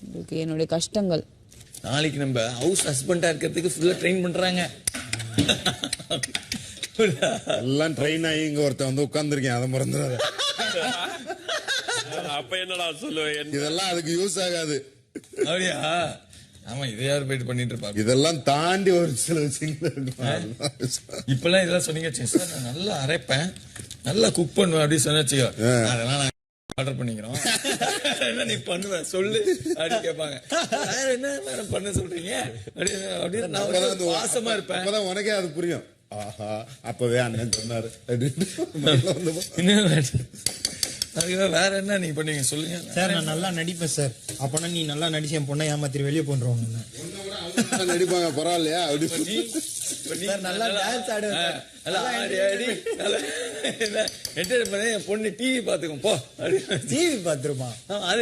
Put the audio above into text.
உங்களுக்கு என்னுடைய கஷ்டங்கள். நாளைக்கு நம்ம ஹவுஸ் ஹஸ்பண்டா இருக்கிறதுக்கு ஃபுல்லா ட்ரெயின் பண்றாங்க. எல்லாம் ட்ரெயின் ஆகி இங்க ஒருத்தன் வந்து உட்கார்ந்துருக்கேன், அதை மறந்துடாத. அப்ப என்னடா சொல்லுவேன், இதெல்லாம் அதுக்கு யூஸ் ஆகாது. அப்படியா? ஆமா, இதை யாரு போயிட்டு பண்ணிட்டு இருப்பாங்க. இதெல்லாம் தாண்டி ஒரு சில விஷயங்கள் இப்பெல்லாம் இதெல்லாம் சொன்னீங்க, சார் நான் நல்லா அரைப்பேன், நல்லா குக் பண்ணுவேன் அப்படின்னு சொன்னாச்சியோ, அதெல்லாம் நான் ஆர்டர் பண்ணிக்கிறோம். என்ன நீ பண்ணுவ சொல்லு அப்படின்னு கேட்பாங்க. வேற என்ன வேற பண்ண சொல்றீங்க அப்படின்னு நான் வந்து பாசமா இருப்பேன். அப்பதான் உனக்கே அது புரியும். ஆஹா, அப்பவே அண்ணன் சொன்னாரு. அதுக்கு வேற என்ன நீங்க பண்ணுவீங்க சொல்லுங்க. சார் நான் நல்லா நடிப்பேன் சார். அப்பனா நீ நல்லா நடிச்சு என் பொண்ணை ஏமாத்திரி வெளியே போன்றுவாங்க. நடிப்பாங்க, பரவாயில்லையா? நல்லா டான்ஸ் ஆடுவேன். என் பொண்ணு டிவி பாத்துக்கும் போ. டிவி பாத்துருமா? அது